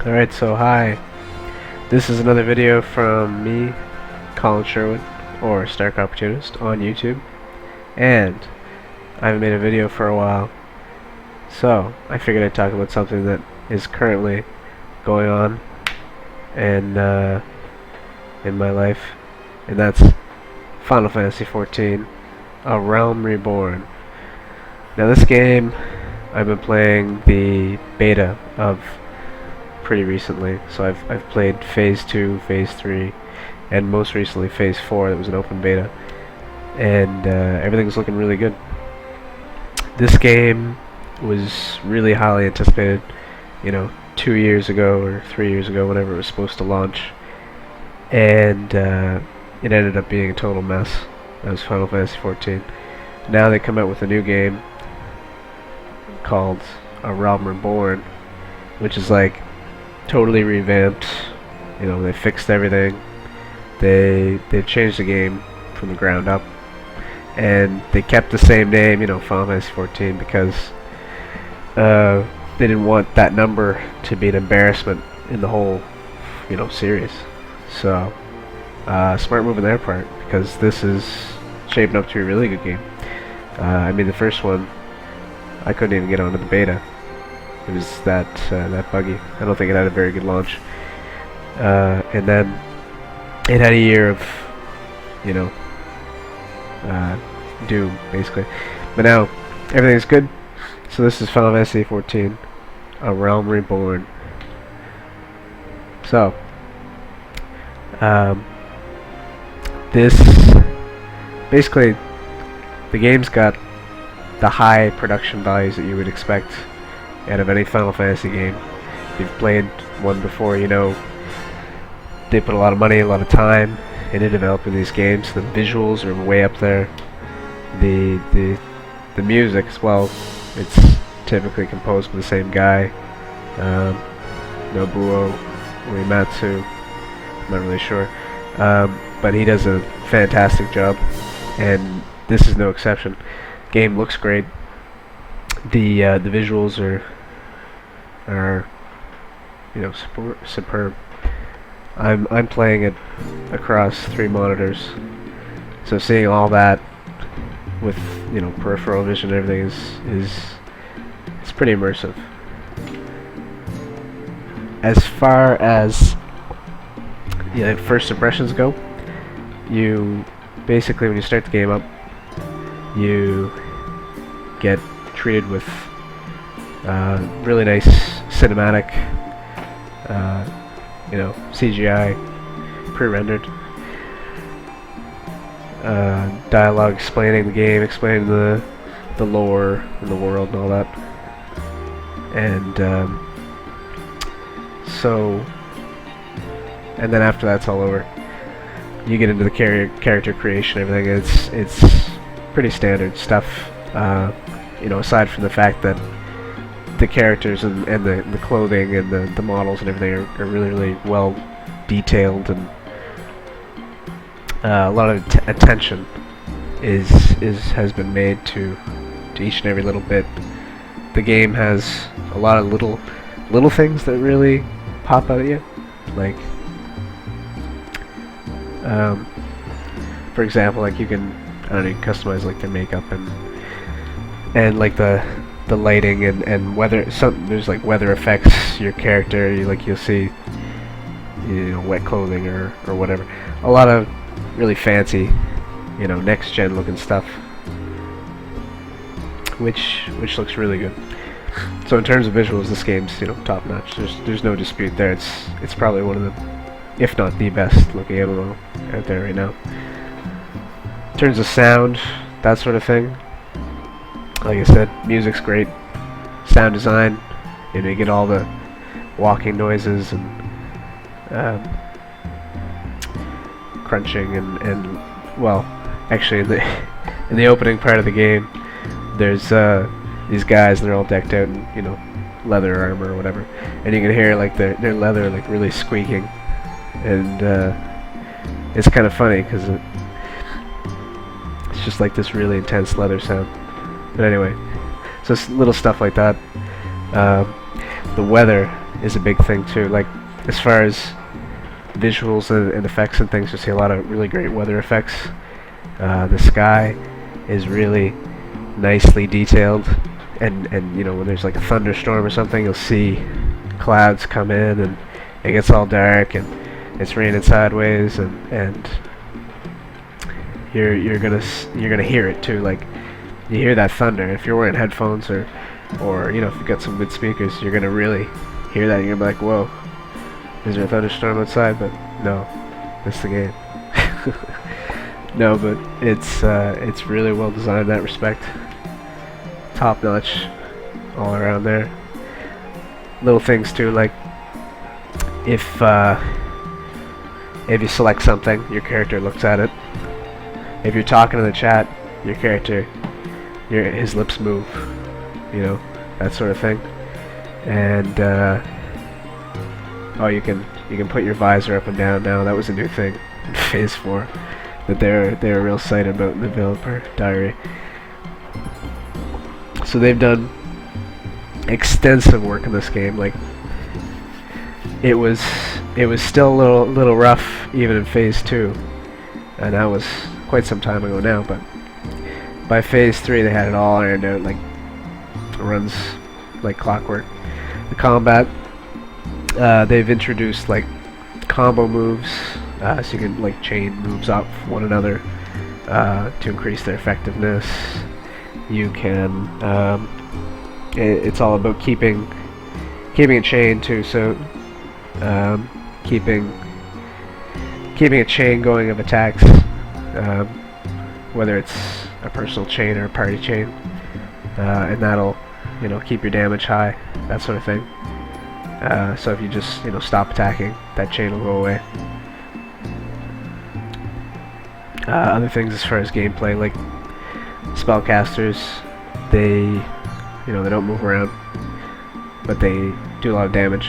Alright, so hi. This is another video from me, Colin Sherwood, or Stark Opportunist, on YouTube. And I haven't made a video for a while, so I figured I'd talk about something that is currently going on in my life, and that's Final Fantasy XIV, A Realm Reborn. Now this game, I've been playing the beta of pretty recently, so I've played Phase 2, Phase 3, and most recently Phase 4 that was an open beta, and everything's looking really good. This game was really highly anticipated, 2 years ago or 3 years ago, whenever it was supposed to launch, and it ended up being a total mess. That was Final Fantasy XIV. Now they come out with a new game called A Realm Reborn, which is like totally revamped. They fixed everything. They've changed the game from the ground up, and they kept the same name, Final Fantasy XIV, because they didn't want that number to be an embarrassment in the whole, series. So smart move on their part, because this is shaping up to be a really good game. I mean, the first one, I couldn't even get onto the beta. It was that buggy. I don't think it had a very good launch. And then it had a year of, doom, basically. But now everything's good. So this is Final Fantasy XIV, A Realm Reborn. So this basically, the game's got the high production values that you would expect out of any Final Fantasy game. If you've played one before, they put a lot of money, a lot of time into developing these games. The visuals are way up there. The music as well. It's typically composed by the same guy, Nobuo Uematsu. I'm not really sure, but he does a fantastic job, and this is no exception. Game looks great. The visuals are superb. I'm playing it across 3 monitors, so seeing all that with peripheral vision and everything is it's pretty immersive. As far as first impressions go, you basically, when you start the game up, you get treated with really nice cinematic, CGI, pre-rendered dialogue explaining the game, explaining the lore and the world and all that. And and then after that's all over, you get into the character creation, everything. It's pretty standard stuff. Aside from the fact that the characters and the clothing and the models and everything are really, really well detailed, and a lot of attention has been made to each and every little bit. The game has a lot of little things that really pop out at you, like for example, like you can customize like their makeup and like the lighting and weather. There's like weather affects your character. You'll see wet clothing or whatever. A lot of really fancy next gen looking stuff, which looks really good. So in terms of visuals, this game's top notch. There's no dispute there. It's probably one of the, if not the best looking MMO out there right now. In terms of sound, that sort of thing, like I said, music's great. Sound design, you get all the walking noises and crunching and well, actually in the opening part of the game, there's these guys, and they're all decked out in leather armor or whatever, and you can hear like their leather like really squeaking, and it's kind of funny because it's just like this really intense leather sound. But anyway, so it's little stuff like that. The weather is a big thing too. Like, as far as visuals and effects and things, you see a lot of really great weather effects. The sky is really nicely detailed, and you know, when there's like a thunderstorm or something, you'll see clouds come in and it gets all dark and it's raining sideways, and you're gonna hear it too. Like, you hear that thunder. If you're wearing headphones or you know, if you've got some good speakers, you're gonna really hear that. You're gonna be like, whoa, is there a thunderstorm outside? But no, that's the game. No, but it's really well designed in that respect. Top notch all around there. Little things too, like if you select something, your character looks at it. If you're talking in the chat, your character, his lips move, you know, that sort of thing. And oh, you can put your visor up and down now. That was a new thing in Phase 4 that they're real excited about in the developer diary. So they've done extensive work in this game. Like, it was still a little rough even in Phase 2, and that was quite some time ago now. But by Phase 3, they had it all ironed out. Like, it runs like clockwork. The combat, they've introduced like combo moves, so you can like chain moves off one another to increase their effectiveness. You can it's all about keeping a chain too, so keeping a chain going of attacks, whether it's a personal chain or a party chain, and that'll, you know, keep your damage high, that sort of thing. So if you just, you know, stop attacking, that chain will go away. Other things as far as gameplay, like spellcasters, they, you know, they don't move around, but they do a lot of damage.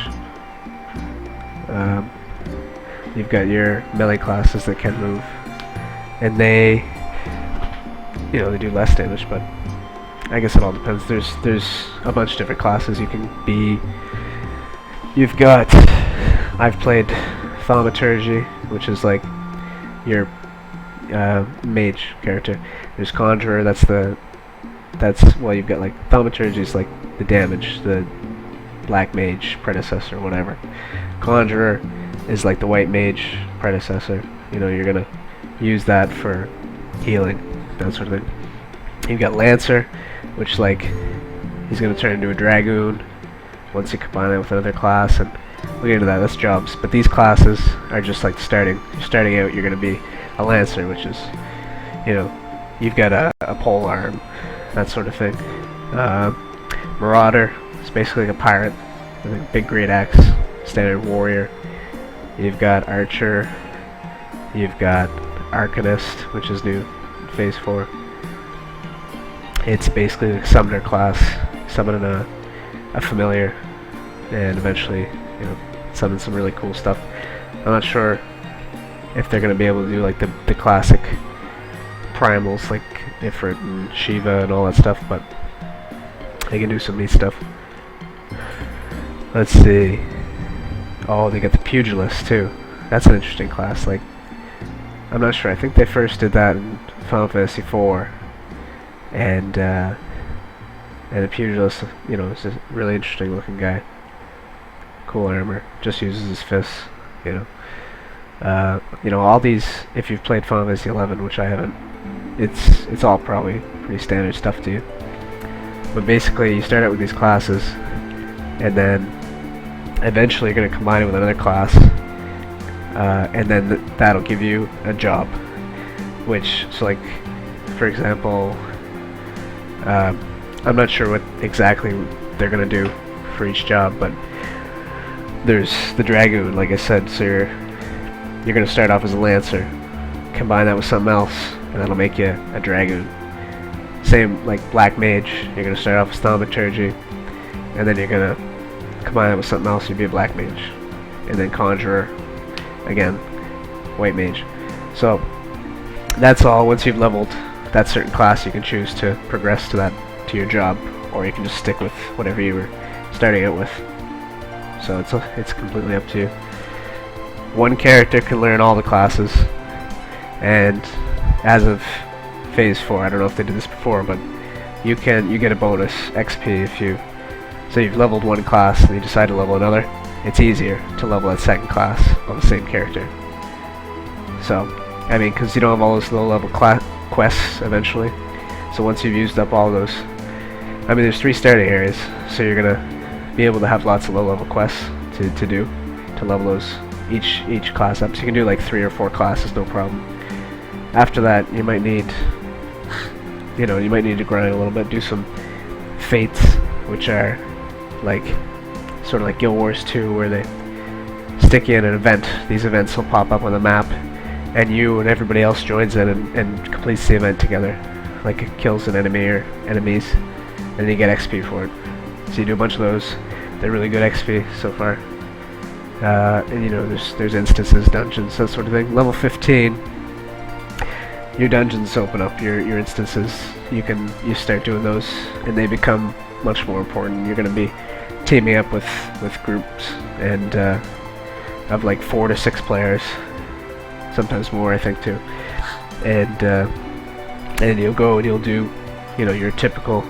You've got your melee classes that can move, and they, you know, they do less damage, but I guess it all depends. There's a bunch of different classes you can be. You've got, I've played Thaumaturgy, which is like your mage character. There's Conjurer, well, you've got like Thaumaturgy is like the damage, the black mage predecessor, whatever. Conjurer is like the white mage predecessor. You know, you're gonna use that for healing, that sort of thing. You've got Lancer, which, like, he's gonna turn into a Dragoon once you combine it with another class, and we'll get into that. That's jobs. But these classes are just like starting out. You're gonna be a Lancer, which is, you know, you've got a pole arm, that sort of thing. Marauder is basically like a pirate with a big great axe. Standard warrior. You've got Archer. You've got Arcanist, which is new in Phase 4. It's basically a summoner class, summoning a familiar, and eventually, you know, summon some really cool stuff. I'm not sure if they're going to be able to do like the classic primals, like Ifrit and Shiva and all that stuff, but they can do some neat stuff. Let's see. Oh, they got the Pugilist too. That's an interesting class. Like, I'm not sure. I think they first did that in Final Fantasy IV, and the Pugilist, you know, is a really interesting looking guy. Cool armor. Just uses his fists. You know, all these. If you've played Final Fantasy XI, which I haven't, it's all probably pretty standard stuff to you. But basically, you start out with these classes, and then eventually you're going to combine it with another class, and then that'll give you a job. Which, so like, for example, I'm not sure what exactly they're going to do for each job, but there's the Dragoon, like I said, so you're going to start off as a Lancer, combine that with something else, and that'll make you a Dragoon. Same like Black Mage, you're going to start off as Thaumaturgy, and then you're going to combine it with something else, you'd be a Black Mage. And then Conjurer, again, White Mage. So that's all. Once you've leveled that certain class, you can choose to progress to your job, or you can just stick with whatever you were starting out with. so it's completely up to you. One character can learn all the classes, and as of Phase 4, I don't know if they did this before, but you get a bonus XP if you've leveled one class and you decide to level another. It's easier to level that second class on the same character. So, I mean, because you don't have all those low-level quests eventually. So once you've used up all those, I mean, there's 3 starting areas, so you're gonna be able to have lots of low-level quests to do to level those each class up. So you can do like 3 or 4 classes, no problem. After that, you might need to grind a little bit, do some fates, which are like sort of like Guild Wars 2, where they stick you in an event. These events will pop up on the map, and you and everybody else joins in and completes the event together. Like it kills an enemy or enemies, and you get XP for it. So you do a bunch of those. They're really good XP so far. And you know, there's instances, dungeons, that sort of thing. Level 15, your dungeons open up, your instances. You start doing those, and they become much more important. You're going to be teaming up with groups and of like 4 to 6 players, sometimes more, I think, too. And you'll go and you'll do, you know, your typical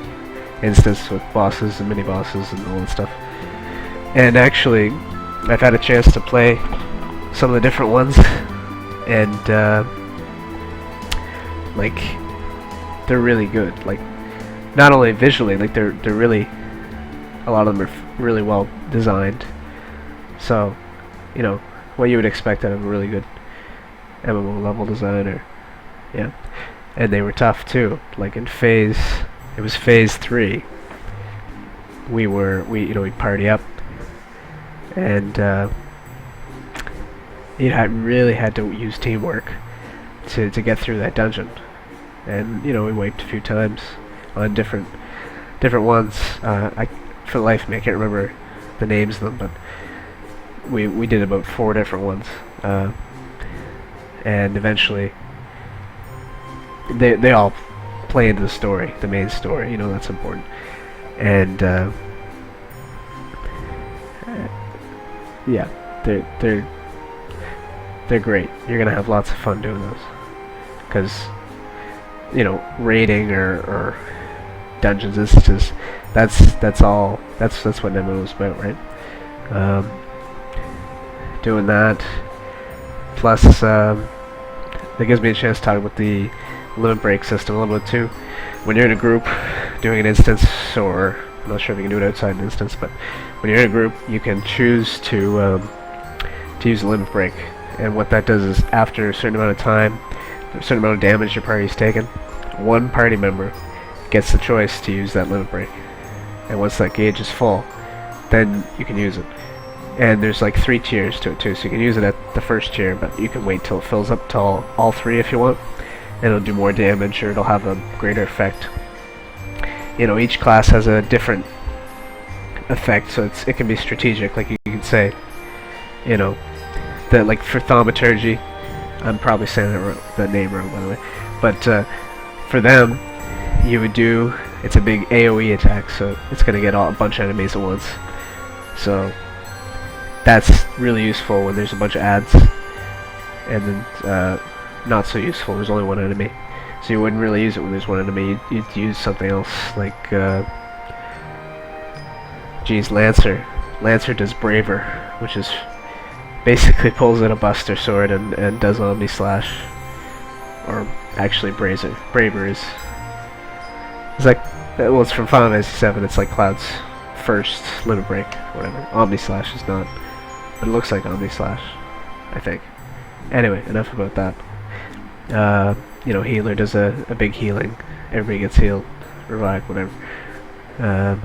instance with bosses and mini bosses and all that stuff. And actually, I've had a chance to play some of the different ones, and like they're really good. Like not only visually, like they're really, a lot of them are really well designed. So, you know, what you would expect out of a really good MMO level designer. Yeah. And they were tough too. Like in Phase 3. We'd party up, and you really had to use teamwork to get through that dungeon. And you know, we wiped a few times on different ones. For the life of me, I can't remember the names of them, but we did about 4 different ones, and eventually they all play into the story, the main story. You know, that's important. And yeah, they're great. You're gonna have lots of fun doing those, because you know, raiding or dungeons instances, that's what MMO is about, right? Doing that, plus that gives me a chance to talk about the limit break system a little bit too. When you're in a group doing an instance, or I'm not sure if you can do it outside an instance, but when you're in a group, you can choose to use the limit break. And what that does is, after a certain amount of time, a certain amount of damage your party's taken, one party member gets the choice to use that limit break. And once that gauge is full, then you can use it. And there's like 3 tiers to it too, so you can use it at the first tier, but you can wait till it fills up to all 3 if you want, and it'll do more damage, or it'll have a greater effect. You know, each class has a different effect, so it can be strategic. Like you can say, you know, that like for thaumaturgy, I'm probably saying the name wrong, by the way, but for them, you would do, it's a big AoE attack, so it's gonna get a bunch of enemies at once. So that's really useful when there's a bunch of ads, and then not so useful when there's only one enemy. So you wouldn't really use it when there's one enemy. You'd use something else, like Lancer. Lancer does Braver, which is basically pulls out a Buster Sword and does Omni Slash, or actually Braver is. It's like, well, it's from Final Fantasy VII. It's like Cloud's first limit break, whatever. Omni Slash is not, but it looks like Omni Slash, I think. Anyway, enough about that. You know, Healer does a big healing. Everybody gets healed, revived, whatever. I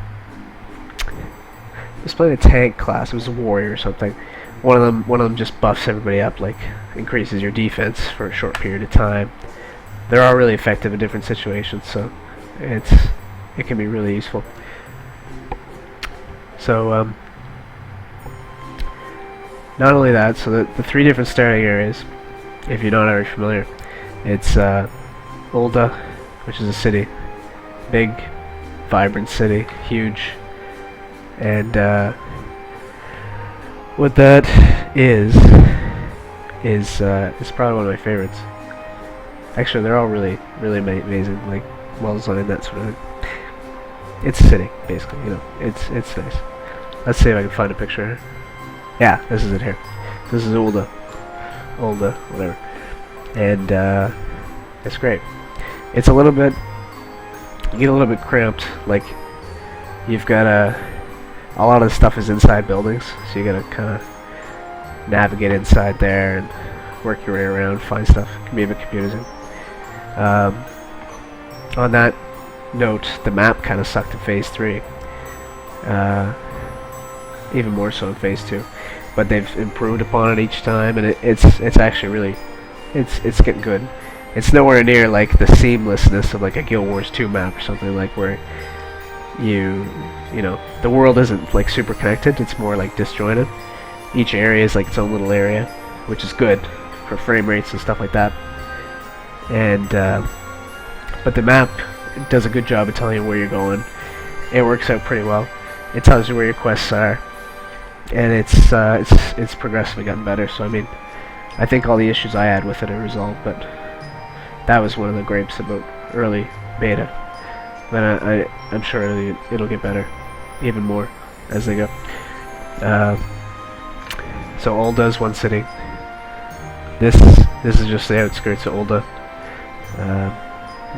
was playing a tank class. It was a warrior or something. One of them just buffs everybody up, like increases your defense for a short period of time. They're all really effective in different situations, so it can be really useful. So not only that, so the 3 different starting areas, if you're not already familiar, it's Ul'dah, which is a city, big, vibrant city, huge, and what that is probably one of my favorites. Actually, they're all really amazing, like well designed, that sort of thing. It's a city, basically. You know, it's nice. Let's see if I can find a picture. Yeah, this is it here. This is Ulda, whatever, and it's great. It's a little bit, you get a little bit cramped. Like you've got a lot of the stuff is inside buildings, so you gotta kind of navigate inside there and work your way around, find stuff. It can be a bit confusing. On that note, the map kind of sucked in Phase 3. Even more so in Phase 2. But they've improved upon it each time, and it's actually really, it's getting good. It's nowhere near like the seamlessness of like a Guild Wars 2 map or something, like where you know, the world isn't like super connected. It's more like disjointed. Each area is like its own little area, which is good for frame rates and stuff like that. And but the map does a good job of telling you where you're going. It works out pretty well. It tells you where your quests are, and it's progressively gotten better. So I mean, I think all the issues I had with it are resolved, but that was one of the gripes about early beta. But I'm sure it'll get better, even more as they go. So Ulda is one city. This is just the outskirts of Ulda.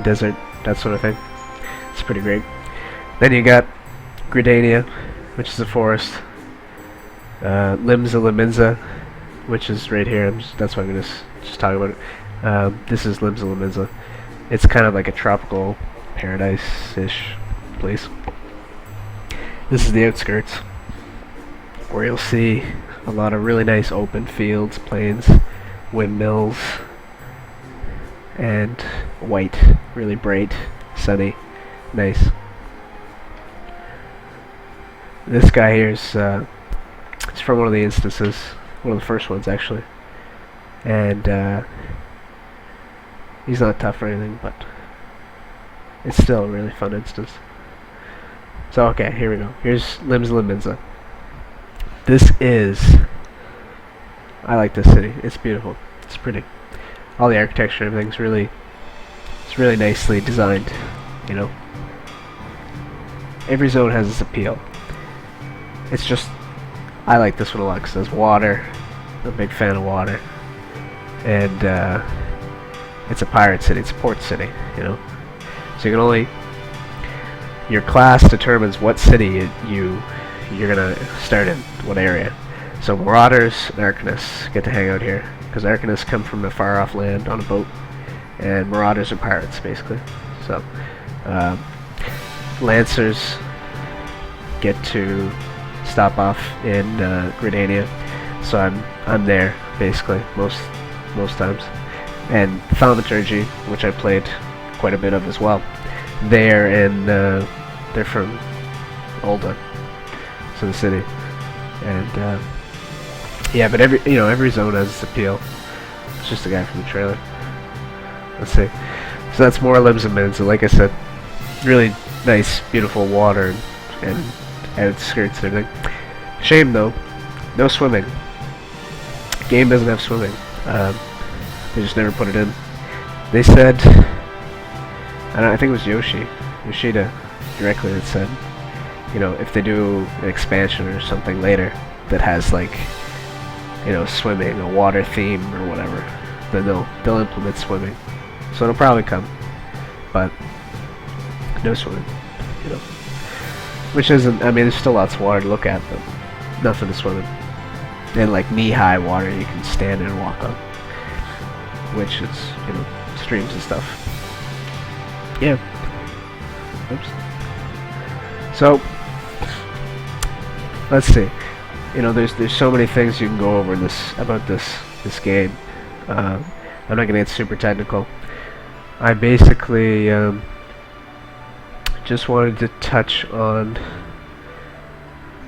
Desert, that sort of thing. It's pretty great. Then you got Gridania, which is a forest. Limsa Liminza, which is right here. That's why I'm gonna just talk about it. This is Limsa Liminza. It's kind of like a tropical paradise-ish place. This is the outskirts, where you'll see a lot of really nice open fields, plains, windmills, and white, really bright, sunny, nice. This guy here is it's from one of the instances, one of the first ones actually, and he's not tough or anything, but it's still a really fun instance. So okay, here we go. Here's Limsa Liminza. This is, I like this city. It's beautiful. It's pretty. All the architecture and everything's it's really nicely designed, you know. Every zone has its appeal. It's just, I like this one a lot because there's water. I'm a big fan of water. And it's a pirate city, it's a port city, you know. So you can only, your class determines what city you're gonna start in, what area. So Marauders and Arcanists get to hang out here, because Arcanists come from a far off land on a boat, and Marauders are pirates, basically. So Lancers get to stop off in Gridania, so I'm there basically most times. And Thaumaturgy, which I played quite a bit of as well, they're from Ulda, so the city. And yeah, but every zone has its appeal. It's just a guy from the trailer. Let's see. So that's more Limsa Liminza. Like I said, really nice, beautiful water and outskirts and everything. Shame though, no swimming. Game doesn't have swimming. They just never put it in. They said, I think it was Yoshida directly that said, you know, if they do an expansion or something later that has like, you know, swimming, a water theme or whatever, then they'll implement swimming. So it'll probably come, but no swimming, you know. Which isn't, I mean, there's still lots of water to look at, but nothing to swim in. And like knee-high water you can stand in and walk on, which is, you know, streams and stuff. Yeah. Oops. So let's see. You know, there's so many things you can go over in about this game. I'm not gonna get super technical. I basically just wanted to touch on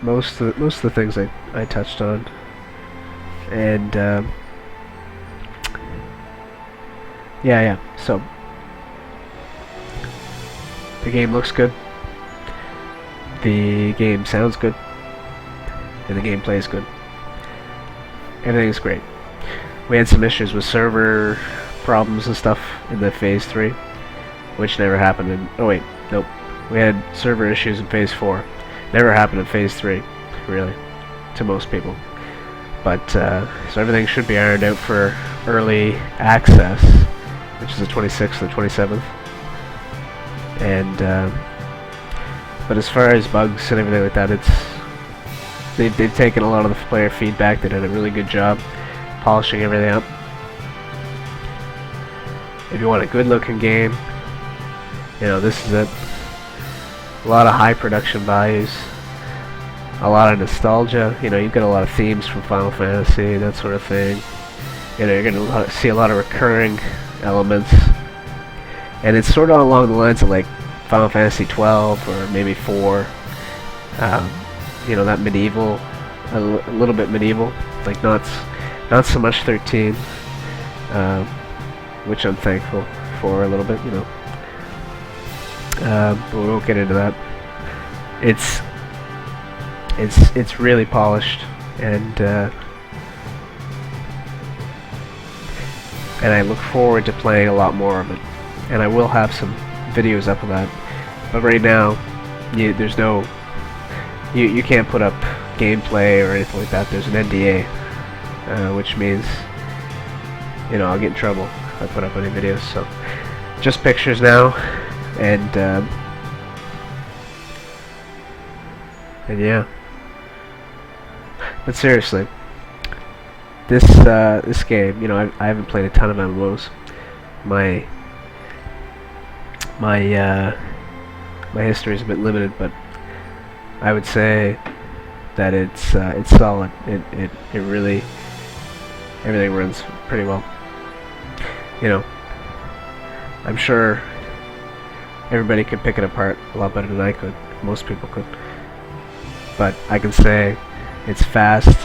most of the things I touched on, and yeah. So the game looks good. The game sounds good. And the gameplay is good. everything's great. We had some issues with server problems and stuff in the Phase 3, which never happened in... Oh wait, nope. We had server issues in Phase 4. Never happened in Phase 3, really, to most people. But, so everything should be ironed out for early access, which is the 26th and 27th. And, but as far as bugs and everything like that, they've taken a lot of the player feedback. They did a really good job polishing everything up. If you want a good looking game, you know, this is it. A lot of high production values, a lot of nostalgia. You know, you've got a lot of themes from Final Fantasy, that sort of thing. You know, you're going to see a lot of recurring elements, and it's sort of along the lines of like Final Fantasy 12 or maybe 4. You know, that medieval, a little bit medieval, like not so much 13, which I'm thankful for a little bit, you know. But we won't get into that. It's really polished, and I look forward to playing a lot more of it. And I will have some videos up of that. But right now, there's no, you can't put up gameplay or anything like that. There's an NDA, which means, you know, I'll get in trouble if I put up any videos. So just pictures now. And yeah, but seriously, this game, you know, I haven't played a ton of MMOs. My history is a bit limited, but I would say that it's solid. It really, everything runs pretty well. You know, I'm sure everybody could pick it apart a lot better than I could. Most people could. But I can say it's fast.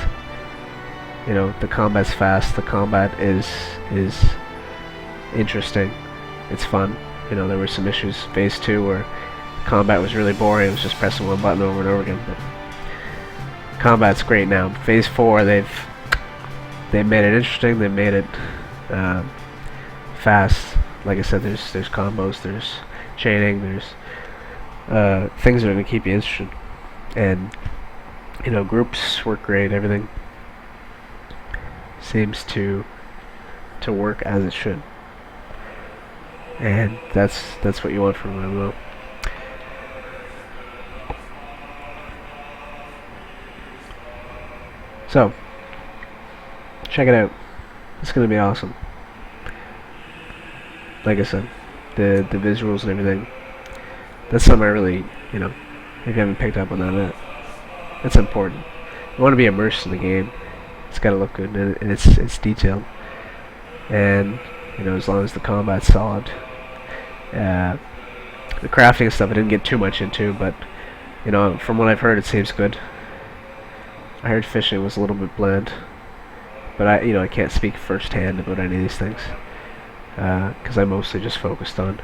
You know, the combat's fast. The combat is interesting. It's fun. You know, there were some issues Phase 2 where combat was really boring. It was just pressing one button over and over again. But combat's great now. Phase 4, they made it interesting. They made it fast. Like I said, there's combos. There's chaining, there's things that are going to keep you interested, and you know, groups work great. Everything seems to work as it should, and that's what you want from an MMO. So check it out. It's going to be awesome. Like I said, the visuals and everything, that's something I really, you know, if you haven't picked up on that, that's important. You want to be immersed in the game. It's got to look good, and it's detailed, and you know, as long as the combat's solid. The crafting stuff I didn't get too much into, but you know, from what I've heard, it seems good. I heard fishing was a little bit bland, but I can't speak firsthand about any of these things. Because I mostly just focused on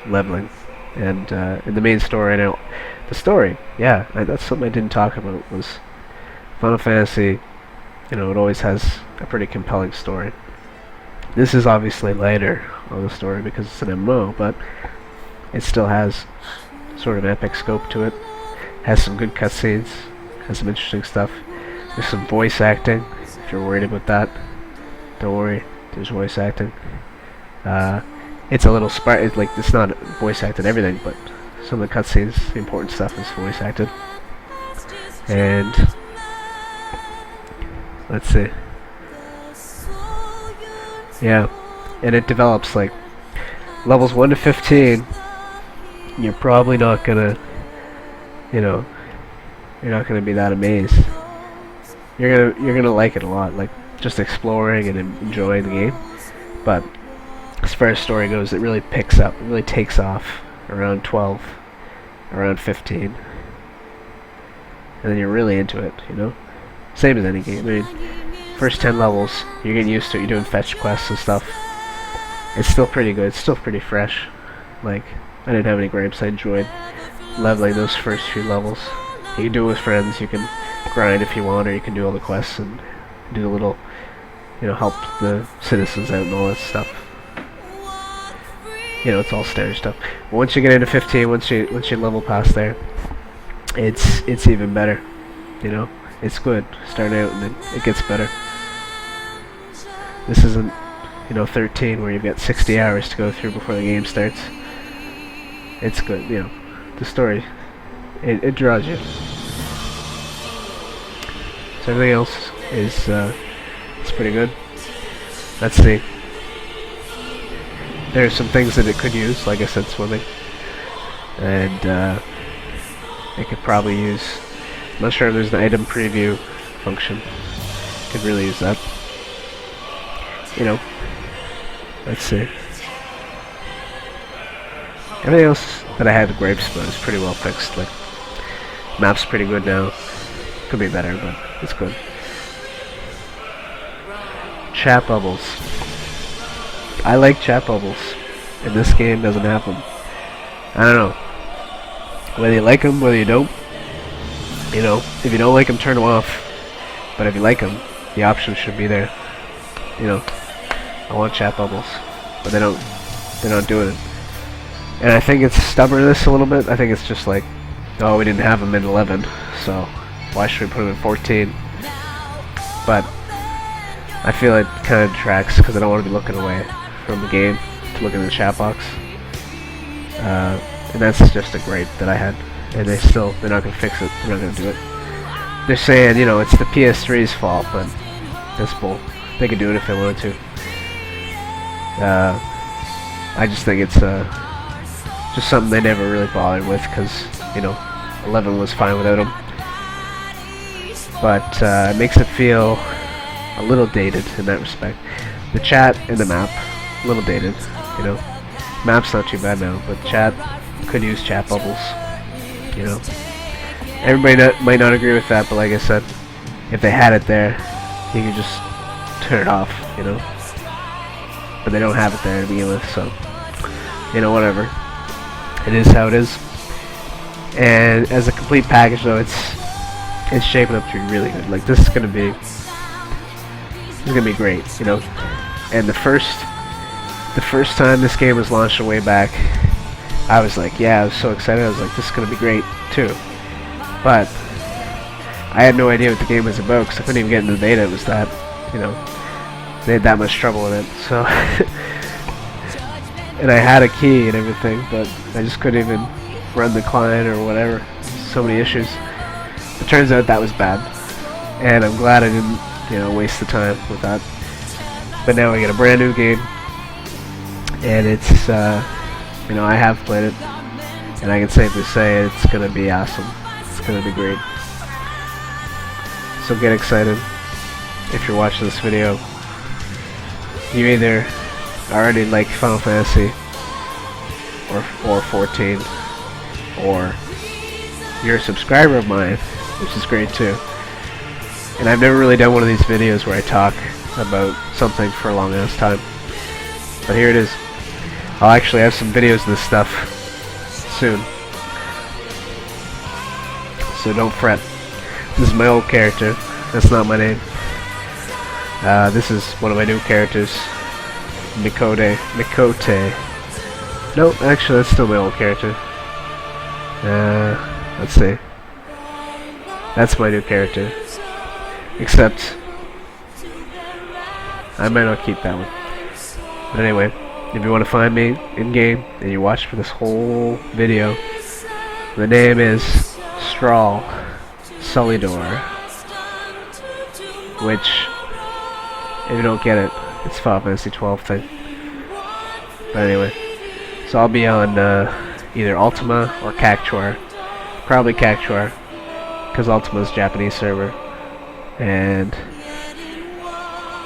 leveling, and in the main story, I know the story. Yeah, that's something I didn't talk about. Was Final Fantasy, you know, it always has a pretty compelling story. This is obviously lighter on the story because it's an MMO, but it still has sort of epic scope to it. Has some good cutscenes, has some interesting stuff. There's some voice acting. If you're worried about that, don't worry. There's voice acting. It's a little it's like, it's not voice acted everything, but some of the cutscenes, the important stuff, is voice acted. And let's see, yeah, and it develops like levels 1 to 15. You're probably not gonna, you know, you're not gonna be that amazed. You're gonna like it a lot, like just exploring and enjoying the game, but as far as story goes, it really picks up, it really takes off around 12, around 15, and then you're really into it, you know? Same as any game. I mean, first 10 levels, you're getting used to it, you're doing fetch quests and stuff. It's still pretty good, it's still pretty fresh. Like, I didn't have any gripes, I enjoyed leveling those first few levels. You can do it with friends, you can grind if you want, or you can do all the quests and do a little, help the citizens out and all that stuff. It's all standard stuff. But once you get into 15, once you level past there, it's even better. It's good starting out, and then it gets better. This isn't 13 where you've got 60 hours to go through before the game starts. It's good. The story, it draws you. So everything else is it's pretty good. Let's see. There are some things that it could use, like I said, swimming, and it could probably use. I'm not sure if there's an item preview function. Could really use that. Let's see. Everything else that I had gripes about is pretty well fixed. Like, map's pretty good now. Could be better, but it's good. Chat bubbles. I like chat bubbles, and this game doesn't have them. I don't know. Whether you like them, whether you don't. If you don't like them, turn them off. But if you like them, the option should be there. I want chat bubbles, but they don't do it. And I think it's stubbornness a little bit. I think it's just like, oh, we didn't have them in 11, so why should we put them in 14? But I feel it kind of detracts because I don't want to be looking away from the game to look in the chat box. And that's just a gripe that I had. And they're not going to fix it. They're not going to do it. They're saying, it's the PS3's fault, but that's bull. They could do it if they wanted to. I just think it's just something they never really bothered with, because 11 was fine without them. But it makes it feel a little dated in that respect. The chat and the map, a little dated. Map's not too bad now, but chat could use chat bubbles. Everybody might not agree with that, but like I said, if they had it there, you could just turn it off. But they don't have it there to begin with, so whatever. It is how it is. And as a complete package, though, it's shaping up to be really good. Like, this is gonna be great, And the first time this game was launched way back, I was like, yeah, I was so excited. I was like, this is gonna be great too. But I had no idea what the game was about because I couldn't even get into the beta. It was that, they had that much trouble with it. So, and I had a key and everything, but I just couldn't even run the client or whatever. So many issues. It turns out that was bad, and I'm glad I didn't, waste the time with that. But now I get a brand new game, and it's, I have played it, and I can safely say it's gonna be awesome. It's gonna be great. So get excited if you're watching this video. You either already like Final Fantasy or 14, or you're a subscriber of mine, which is great too. And I've never really done one of these videos where I talk about something for a long ass time, but here it is. I'll actually have some videos of this stuff soon, so don't fret. This is my old character. That's not my name. This is one of my new characters, Mikote. No, actually, that's still my old character. Let's see. That's my new character. Except, I might not keep that one. But anyway, if you want to find me in-game and you watch for this whole video, the name is Strahl Sulidor, which, if you don't get it, it's Final Fantasy XII thing. But anyway, so I'll be on either Ultima or Cactuar. Probably Cactuar, because Ultima's Japanese server, and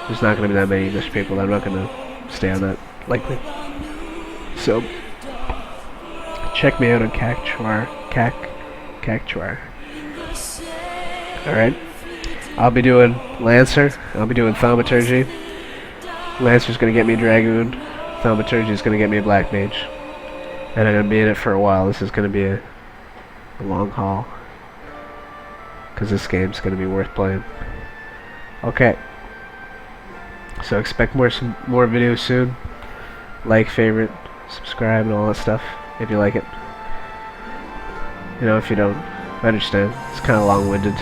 there's not going to be that many English people. I'm not going to stay on that, likely. So, check me out on Cactuar. Cactuar. Alright. I'll be doing Lancer. I'll be doing Thaumaturgy. Lancer's going to get me a Dragoon. Thaumaturgy is going to get me a Black Mage. And I'm going to be in it for a while. This is going to be a long haul, because this game's going to be worth playing. Okay. So expect more videos soon. Like, favorite, subscribe, and all that stuff if you like it. You know, if you don't, I understand. It's kind of long-winded.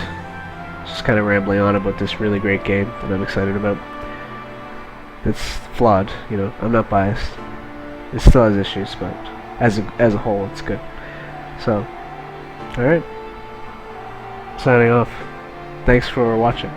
Just kind of rambling on about this really great game that I'm excited about. It's flawed, you know. I'm not biased. It still has issues, but as a whole, it's good. So, all right. Signing off. Thanks for watching.